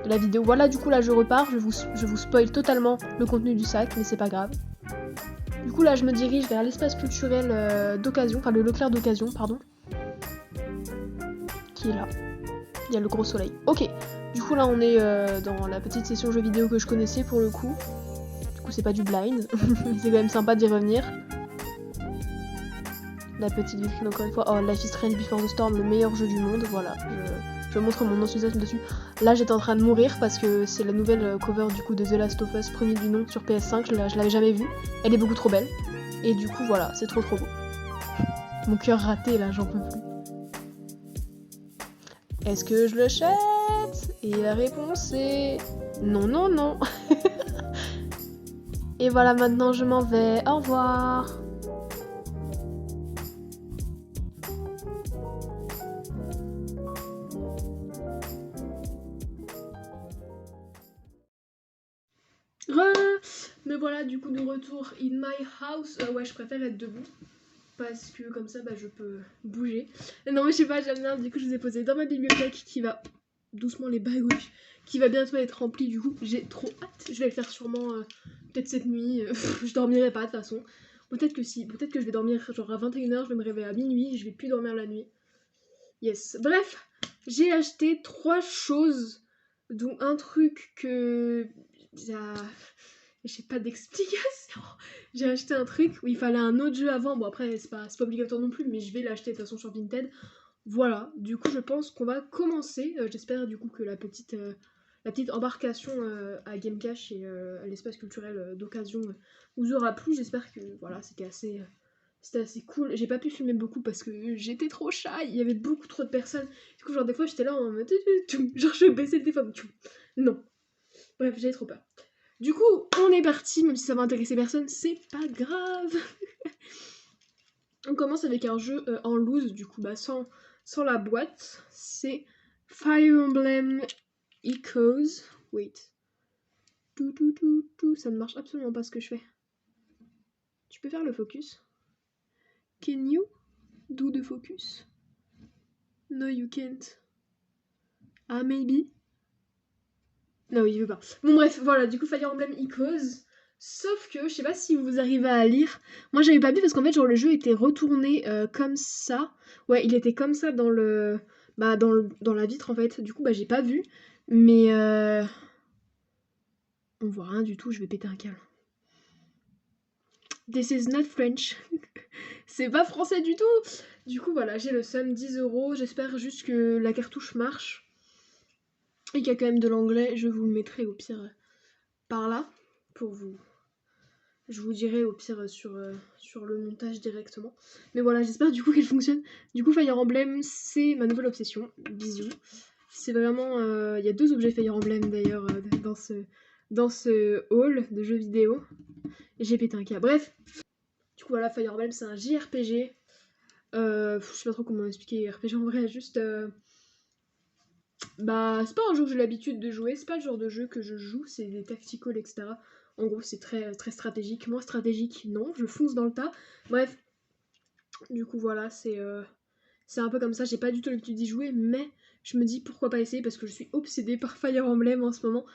la vidéo. Voilà, du coup là je repars, je vous spoil totalement le contenu du sac, mais c'est pas grave. Du coup là je me dirige vers l'espace culturel d'occasion, enfin le Leclerc d'occasion, pardon. Qui est là. Il y a le gros soleil. Ok, du coup là on est dans la petite session jeux vidéo que je connaissais pour le coup. Du coup c'est pas du blind, mais c'est quand même sympa d'y revenir. La petite vitrine encore une fois. Oh, Life is Strange Before the Storm, le meilleur jeu du monde, voilà. Je montre mon enthousiasme dessus. Là j'étais en train de mourir parce que c'est la nouvelle cover du coup de The Last of Us, premier du nom sur PS5, je l'avais jamais vue. Elle est beaucoup trop belle. Et du coup voilà, c'est trop beau. Mon cœur raté là, j'en peux plus. Est-ce que je l'achète? Et la réponse est non. Et voilà, maintenant je m'en vais. Au revoir. Me voilà du coup de retour in my house. Ouais, je préfère être debout parce que comme ça je peux bouger. Non mais je sais pas, j'aime bien. Du coup je vous ai posé dans ma bibliothèque qui va doucement les bagouches, qui va bientôt être rempli. Du coup, j'ai trop hâte. Je vais le faire sûrement peut-être cette nuit. Je dormirai pas de toute façon. Peut-être que si. Peut-être que je vais dormir genre à 21h, je vais me réveiller à minuit. Je vais plus dormir la nuit. Yes. Bref, j'ai acheté 3 choses, dont un truc que... J'ai pas d'explication. J'ai acheté un truc où il fallait un autre jeu avant. Bon après c'est pas obligatoire non plus, mais je vais l'acheter de toute façon sur Vinted. Voilà, du coup je pense qu'on va commencer. J'espère du coup que la petite embarcation à Game Cash et à l'espace culturel d'occasion vous aura plu. J'espère que voilà, c'était assez cool. J'ai pas pu filmer beaucoup parce que j'étais trop shy. Il y avait beaucoup trop de personnes. Du coup genre des fois j'étais là en mode genre je baissais le téléphone. Non. Bref, j'avais trop peur. Du coup, on est parti, même si ça va intéresser personne, c'est pas grave. On commence avec un jeu en loose, du coup, bah sans la boîte. C'est Fire Emblem Echoes. Wait. Ça ne marche absolument pas ce que je fais. Tu peux faire le focus? Can you do the focus? No, you can't. Ah, maybe? Non, il veut pas. Bon, bref, voilà, du coup, Fire Emblem Echoes. Sauf que, je sais pas si vous arrivez à lire. Moi, j'avais pas vu parce qu'en fait, genre, le jeu était retourné comme ça. Ouais, il était comme ça dans le. Bah, dans la vitre, en fait. Du coup, bah, j'ai pas vu. Mais. On voit rien du tout, je vais péter un câble. This is not French. C'est pas français du tout. Du coup, voilà, j'ai le seum, 10€. J'espère juste que la cartouche marche. Et qu'il y a quand même de l'anglais. Je vous le mettrai au pire par là. Pour vous. Je vous dirai au pire sur le montage directement. Mais voilà, j'espère du coup qu'elle fonctionne. Du coup, Fire Emblem, c'est ma nouvelle obsession. Bisous. C'est vraiment... Il y a 2 objets Fire Emblem d'ailleurs dans ce hall de jeux vidéo. Et j'ai pété un câble. Bref. Du coup, voilà, Fire Emblem, c'est un JRPG. Je sais pas trop comment expliquer RPG en vrai, juste... Bah, c'est pas un jeu que j'ai l'habitude de jouer. C'est pas le genre de jeu que je joue. C'est des tactical, etc. En gros, c'est très, très stratégique. Moi, stratégique, non, je fonce dans le tas. Bref, du coup, voilà, c'est un peu comme ça. J'ai pas du tout l'habitude d'y jouer, mais je me dis pourquoi pas essayer parce que je suis obsédée par Fire Emblem en ce moment.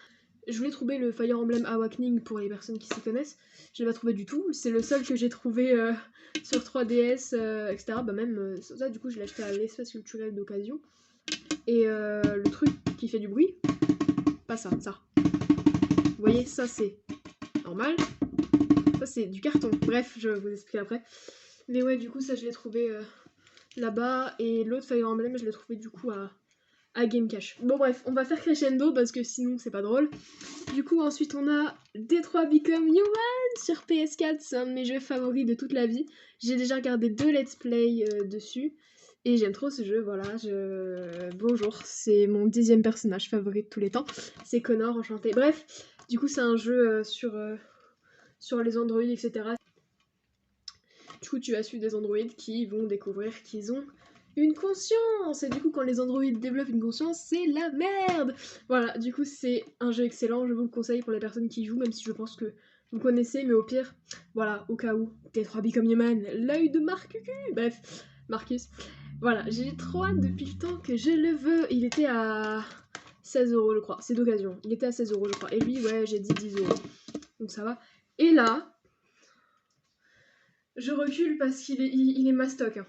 Je voulais trouver le Fire Emblem Awakening pour les personnes qui s'y connaissent. Je l'ai pas trouvé du tout. C'est le seul que j'ai trouvé sur 3DS, etc. Bah, même ça, du coup, je l'ai acheté à l'espace culturel d'occasion. Et le truc qui fait du bruit, pas ça, ça. Vous voyez, ça c'est normal. Ça c'est du carton. Bref, je vous explique après. Mais ouais, du coup, ça je l'ai trouvé là-bas. Et l'autre Fire Emblem, je l'ai trouvé du coup à Game Cash. Bon bref, on va faire crescendo parce que sinon c'est pas drôle. Du coup, ensuite on a Detroit Become Human sur PS4. C'est un de mes jeux favoris de toute la vie. J'ai déjà regardé 2 let's play dessus. Et j'aime trop ce jeu, voilà, bonjour, c'est mon 10e personnage favori de tous les temps. C'est Connor, enchanté. Bref, du coup c'est un jeu sur les androïdes, etc. Du coup tu as su des androïdes qui vont découvrir qu'ils ont une conscience. Et du coup quand les androïdes développent une conscience, c'est la merde. Voilà, du coup c'est un jeu excellent, je vous le conseille pour les personnes qui y jouent, même si je pense que vous connaissez, mais au pire, voilà, au cas où, Detroit Become Human, l'œil de Marcus. Bref, Marcus. Voilà, j'ai trop hâte depuis le temps que je le veux. Il était à 16€, je crois. C'est d'occasion. Il était à 16€, je crois. Et lui, ouais, j'ai dit 10€. Donc ça va. Et là, je recule parce qu'il est, il est mastoc. Hein.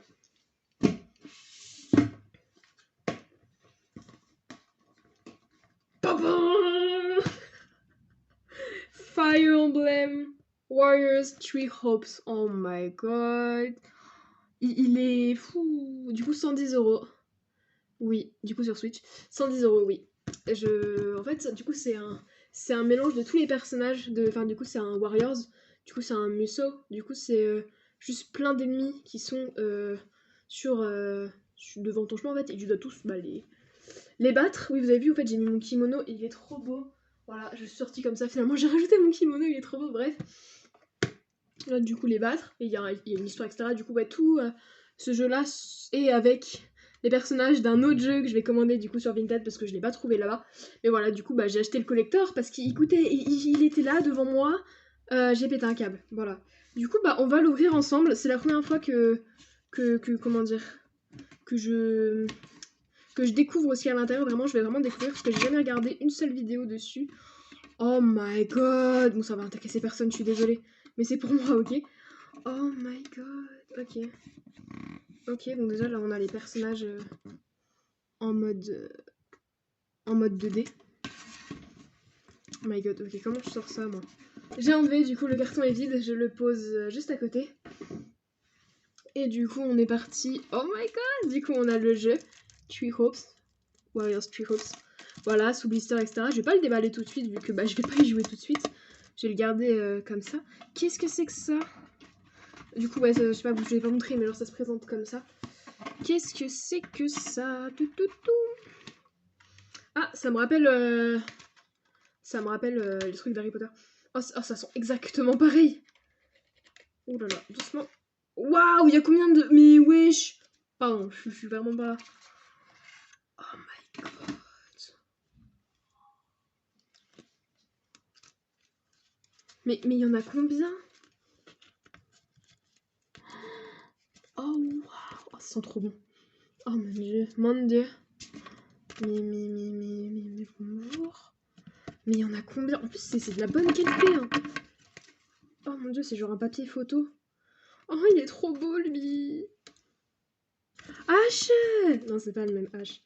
Fire Emblem Warriors 3 Hopes. Oh my god. Il est fou. Du coup, 110€. Oui, du coup sur Switch. 110€, oui. En fait, du coup, c'est un mélange de tous les personnages. Enfin, du coup, c'est un Warriors. Du coup, c'est un Muso. Du coup, c'est juste plein d'ennemis qui sont devant ton chemin, en fait. Et tu dois tous les battre. Oui, vous avez vu, en fait, j'ai mis mon kimono. Et il est trop beau. Voilà, je suis sortie comme ça. Finalement, j'ai rajouté mon kimono. Il est trop beau. Bref. Là, du coup, les battre. Et il y a une histoire, etc. Du coup, ouais, tout ce jeu-là est avec les personnages d'un autre jeu que je vais commander du coup sur Vinted parce que je l'ai pas trouvé là-bas. Mais voilà, du coup, bah, j'ai acheté le collector parce qu'il était là devant moi. J'ai pété un câble. Voilà. Du coup, bah, on va l'ouvrir ensemble. C'est la première fois que comment dire, que je que je découvre aussi à l'intérieur. Vraiment, je vais vraiment découvrir parce que j'ai jamais regardé une seule vidéo dessus. Oh my god. Bon, ça va intéresser personne, je suis désolée. Mais c'est pour moi, ok? Oh my god. Ok. Ok, donc déjà là on a les personnages en mode 2D. Oh my god, ok, comment je sors ça moi? J'ai enlevé, du coup le carton est vide, je le pose juste à côté. Et du coup on est parti. Oh my god. Du coup on a le jeu Three Hopes, Warriors Three Hopes. Voilà, sous blister, etc. Je vais pas le déballer tout de suite vu que bah, je vais pas y jouer tout de suite. Je vais le garder comme ça. Qu'est-ce que c'est que ça? Du coup, ouais, je sais pas, je vais pas montrer, mais genre ça se présente comme ça. Qu'est-ce que c'est que ça? Ah, ça me rappelle les trucs d'Harry Potter. Oh, ça sent exactement pareil. Oh là là, doucement. Waouh, il y a combien de... Mais wesh. Pardon, je suis vraiment pas... Oh my god. Mais il y en a combien? Oh waouh, oh, ça sent trop bon. Oh mon dieu, mon dieu. Mais bonjour. Mais il y en a combien? En plus, c'est de la bonne qualité. Hein. Oh mon dieu, c'est genre un papier photo. Oh, il est trop beau, lui. H. Non, c'est pas le même H.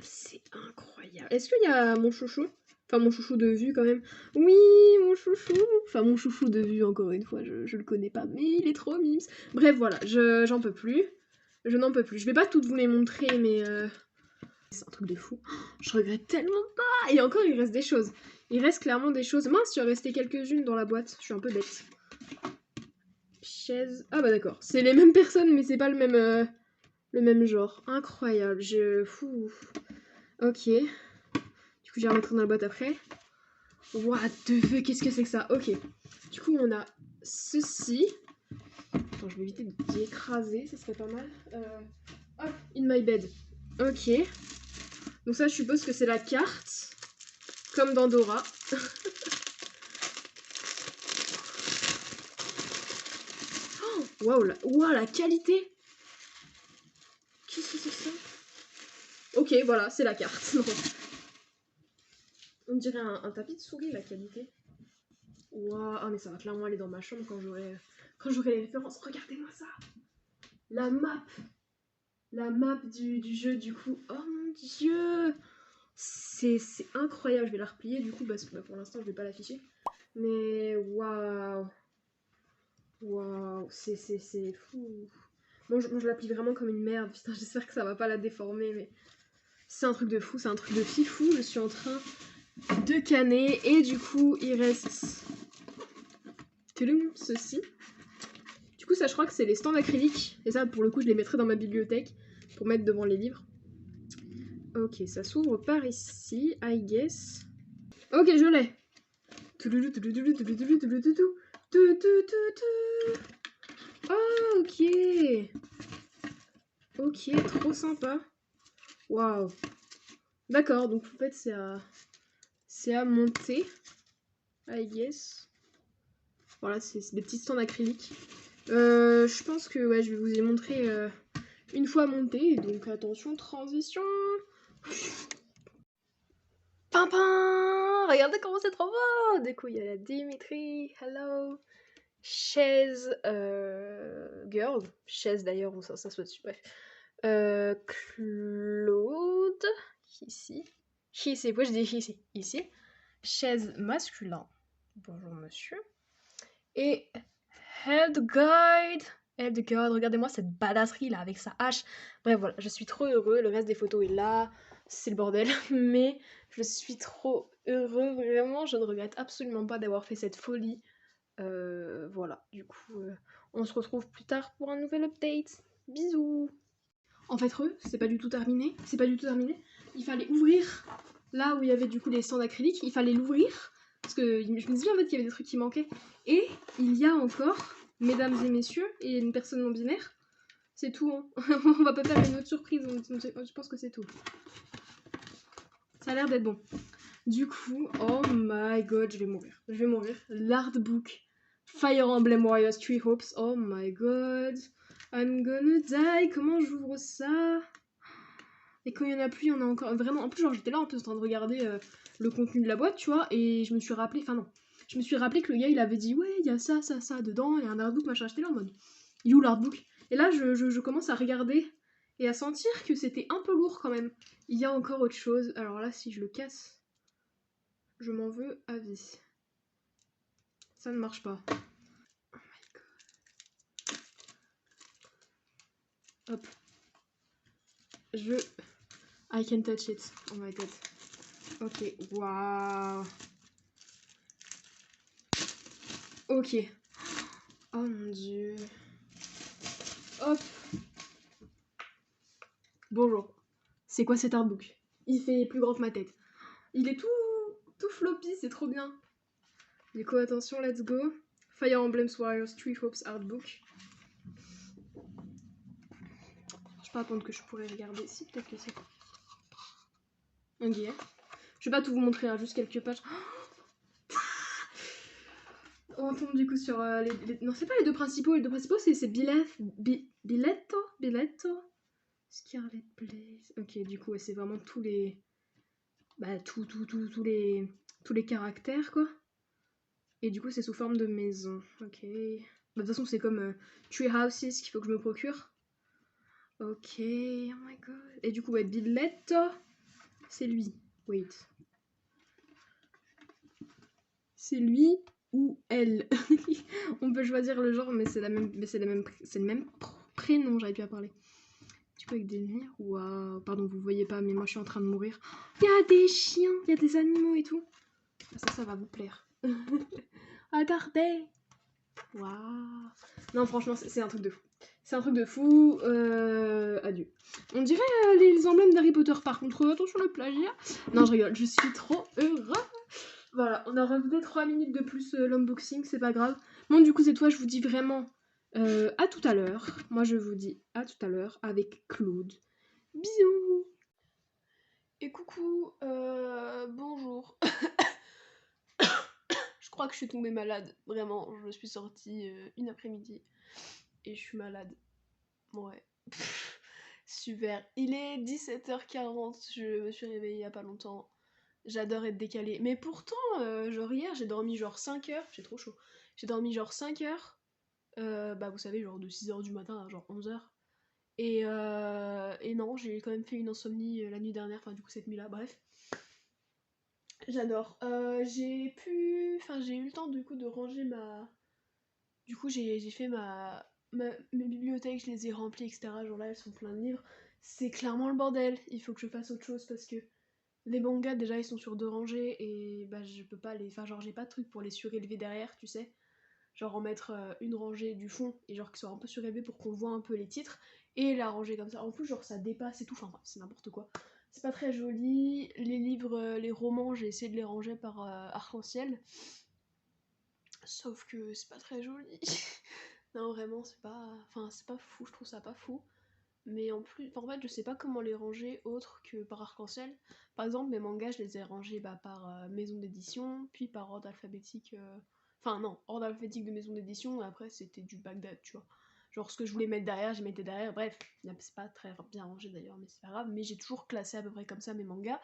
C'est incroyable. Est-ce qu'il y a mon chouchou? Enfin, mon chouchou de vue, quand même. Oui, mon chouchou. Enfin, mon chouchou de vue, encore une fois, je le connais pas, mais il est trop mimes. Bref, voilà, j'en peux plus. Je n'en peux plus. Je vais pas toutes vous les montrer, mais... C'est un truc de fou. Je regrette tellement pas. Et encore, il reste des choses. Il reste clairement des choses. Mince, il en restait quelques-unes dans la boîte. Je suis un peu bête. Chaise. Ah bah d'accord. C'est les mêmes personnes, mais c'est pas le même genre. Incroyable. Fou. Ok. Du coup, je vais remettre dans la boîte après. What the fuck, qu'est-ce que c'est que ça? Ok. Du coup, on a ceci. Attends, je vais éviter d'y écraser, ça serait pas mal. Hop, in my bed. Ok. Donc ça, je suppose que c'est la carte. Comme dans Dora. Waouh, la qualité. Qu'est-ce que c'est que ça? Ok, voilà, c'est la carte. Non. On dirait un tapis de souris, la qualité. Waouh, ah mais ça va clairement aller dans ma chambre quand j'aurai les références. Regardez-moi ça. La map du jeu, du coup. Oh mon dieu. C'est incroyable. Je vais la replier, du coup, parce que pour l'instant, je vais pas l'afficher. Mais waouh. Waouh, c'est fou. Bon, je l'applique vraiment comme une merde. Putain, j'espère que ça va pas la déformer, mais c'est un truc de fou, c'est un truc de fifou. Je suis en train de canner et du coup, il reste ceci. Du coup, ça, je crois que c'est les stands acryliques. Et ça, pour le coup, je les mettrai dans ma bibliothèque pour mettre devant les livres. Ok, ça s'ouvre par ici, I guess. Ok, je l'ai. Oh, ok. Ok, trop sympa. Waouh. D'accord, donc en fait c'est à monter. I guess. Voilà, c'est des petits stands acryliques. Je pense que ouais, je vais vous les montrer une fois monté. Donc attention, transition. Pimpin. Regardez comment c'est trop beau. Du coup, il y a la Dimitri. Hello. Chaise girl. Chaise d'ailleurs, on s'assoit dessus. Bref. Claude. Ici. Ici. Pourquoi je dis ici? Ici. Chaise masculin. Bonjour monsieur. Et Headguide. Headguide, regardez-moi cette badasserie là avec sa hache. Bref, voilà, je suis trop heureux. Le reste des photos est là. C'est le bordel. Mais je suis trop heureux. Vraiment, je ne regrette absolument pas d'avoir fait cette folie. Voilà, du coup, on se retrouve plus tard pour un nouvel update. Bisous. En fait, c'est pas du tout terminé. C'est pas du tout terminé. Il fallait ouvrir là où il y avait du coup les stands acryliques. Il fallait l'ouvrir. Parce que je me suis dit en fait qu'il y avait des trucs qui manquaient. Et il y a encore, mesdames et messieurs, et une personne non binaire. C'est tout. Hein. On va pas faire une autre surprise. Je pense que c'est tout. Ça a l'air d'être bon. Du coup, oh my god, je vais mourir. Je vais mourir. L'artbook Fire Emblem Warriors Three Hopes. Oh my god. I'm gonna die. Comment j'ouvre ça? Et quand il y en a plus, il y en a encore vraiment. En plus, genre, j'étais là en plus en train de regarder le contenu de la boîte, tu vois, et je me suis rappelé, enfin non, je me suis rappelé que le gars il avait dit ouais, il y a ça, ça, ça dedans, il y a un artbook, machin. J'étais là en mode, il est où l'artbook? Et là, je commence à regarder et à sentir que c'était un peu lourd quand même. Il y a encore autre chose. Alors là, si je le casse, je m'en veux à vie. Ça ne marche pas. Oh my god. Hop. I can touch it on my tête. Ok, waouh. Ok. Oh mon dieu. Hop. Bonjour. C'est quoi cet artbook? Il fait plus grand que ma tête. Il est tout floppy, c'est trop bien. Du coup, attention, let's go. Fire Emblem Warriors 3 Hopes Artbook. Je peux attendre que je pourrais regarder. Si, peut-être que c'est. Ok. Je vais pas tout vous montrer, hein, juste quelques pages. On tombe du coup sur les... Non, c'est pas les deux principaux. Les deux principaux, c'est Biletto. Scarlet Blaze. Ok, du coup, ouais, c'est vraiment tous les... Bah, tous les caractères, quoi. Et du coup, c'est sous forme de maison. Ok. Bah, de toute façon, c'est comme Tree Houses qu'il faut que je me procure. Ok, oh my god. Et du coup, ouais, Biletto, c'est lui. Wait. C'est lui ou elle. On peut choisir le genre, mais c'est le même prénom, j'arrive plus à parler. Du coup, avec des lumières. Waouh. Pardon, vous voyez pas, mais moi, je suis en train de mourir. Il y a des chiens, il y a des animaux et tout. Ça va vous plaire. Regardez. Waouh. Non, franchement, c'est un truc de fou. C'est un truc de fou. Adieu. On dirait les emblèmes d'Harry Potter, par contre. Attention le plagiat. Non, je rigole. Je suis trop heureuse. Voilà, on a rajouté 3 minutes de plus l'unboxing, c'est pas grave. Bon, du coup, c'est toi, je vous dis vraiment à tout à l'heure. Moi, je vous dis à tout à l'heure avec Claude. Bisous. Et coucou, bonjour. Je crois que je suis tombée malade, vraiment. Je suis sortie une après-midi et je suis malade. Ouais. Super. Il est 17h40, je me suis réveillée il y a pas longtemps. J'adore être décalée. Mais pourtant, genre hier, j'ai dormi genre 5 heures. J'ai trop chaud. J'ai dormi genre 5 heures. Bah vous savez, genre de 6h du matin à genre 11h. Et non, j'ai quand même fait une insomnie la nuit dernière. Enfin du coup cette nuit-là, bref. J'adore. J'ai eu le temps du coup de ranger ma... Du coup j'ai fait mes bibliothèques, je les ai remplies, etc. Genre là, elles sont pleines de livres. C'est clairement le bordel. Il faut que je fasse autre chose parce que les mangas, déjà, ils sont sur 2 rangées et bah je peux pas les... Enfin, genre, j'ai pas de truc pour les surélever derrière, tu sais. Genre en mettre une rangée du fond et genre que ce soit un peu surélevé pour qu'on voit un peu les titres et la ranger comme ça. En plus, genre, ça dépasse et tout. Enfin, c'est n'importe quoi. C'est pas très joli. Les livres, les romans, j'ai essayé de les ranger par arc-en-ciel. Sauf que c'est pas très joli. Non, vraiment, c'est pas... Enfin, c'est pas fou, je trouve ça pas fou. Mais en plus, en fait, je sais pas comment les ranger autre que par arc-en-ciel. Par exemple, mes mangas, je les ai rangés par maison d'édition, puis par ordre alphabétique. Enfin, non, ordre alphabétique de maison d'édition, et après, c'était du Bagdad, tu vois. Genre, ce que je voulais mettre derrière, je mettais derrière. Bref, c'est pas très bien rangé d'ailleurs, mais c'est pas grave. Mais j'ai toujours classé à peu près comme ça mes mangas.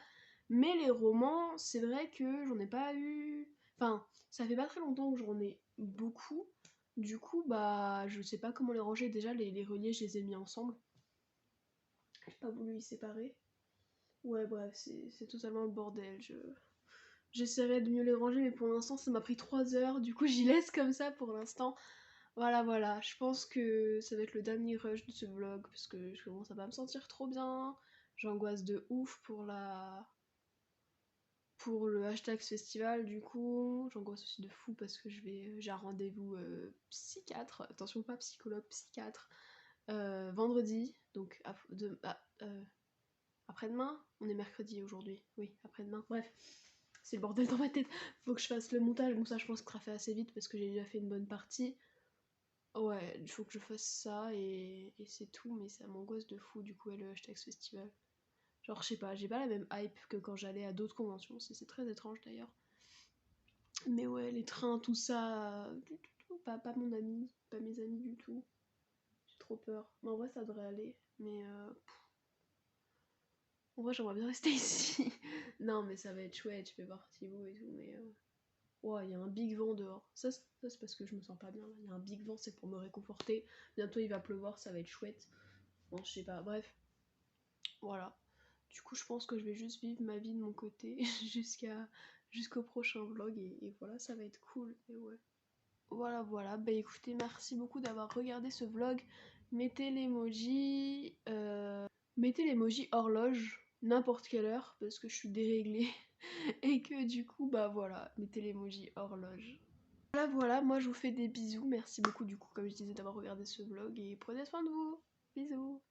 Mais les romans, c'est vrai que j'en ai pas eu. Enfin, ça fait pas très longtemps que j'en ai beaucoup. Du coup, bah, je sais pas comment les ranger. Déjà, les reliés, je les ai mis ensemble. J'ai pas voulu y séparer. Ouais, bref, c'est totalement le bordel. J'essaierai de mieux les ranger, mais pour l'instant, ça m'a pris 3 heures. Du coup, j'y laisse comme ça pour l'instant. Voilà, voilà. Je pense que ça va être le dernier rush de ce vlog parce que je commence à pas me sentir trop bien. J'angoisse de ouf pour le hashtag festival. Du coup, j'angoisse aussi de fou parce que j'ai un rendez-vous psychiatre. Attention, pas psychologue, psychiatre. Vendredi, donc après-demain, on est mercredi aujourd'hui. Oui, après-demain. Bref, c'est le bordel dans ma tête. Faut que je fasse le montage. Bon, ça, je pense que ça sera fait assez vite parce que j'ai déjà fait une bonne partie. Ouais, il faut que je fasse ça et c'est tout. Mais ça m'angoisse de fou, du coup, et le hashtag festival. Genre, je sais pas, j'ai pas la même hype que quand j'allais à d'autres conventions. C'est très étrange d'ailleurs. Mais ouais, les trains, tout ça. Du tout, pas mon ami, pas mes amis du tout. J'ai trop peur. Mais en vrai, ça devrait aller. Mais En vrai, j'aimerais bien rester ici. Non, mais ça va être chouette, je fais partie vous et tout, mais... Ouais, il y a un big vent dehors. Ça, c'est parce que je me sens pas bien, là. Il y a un big vent, c'est pour me réconforter. Bientôt, il va pleuvoir, ça va être chouette. Bon, je sais pas, bref. Voilà. Du coup, je pense que je vais juste vivre ma vie de mon côté jusqu'au prochain vlog et voilà, ça va être cool. Et ouais. Voilà, voilà. Bah écoutez, merci beaucoup d'avoir regardé ce vlog. Mettez l'emoji, horloge, n'importe quelle heure, parce que je suis déréglée. Et que du coup, bah voilà, mettez l'emoji horloge. Voilà, voilà, moi je vous fais des bisous. Merci beaucoup du coup, comme je disais, d'avoir regardé ce vlog et prenez soin de vous. Bisous.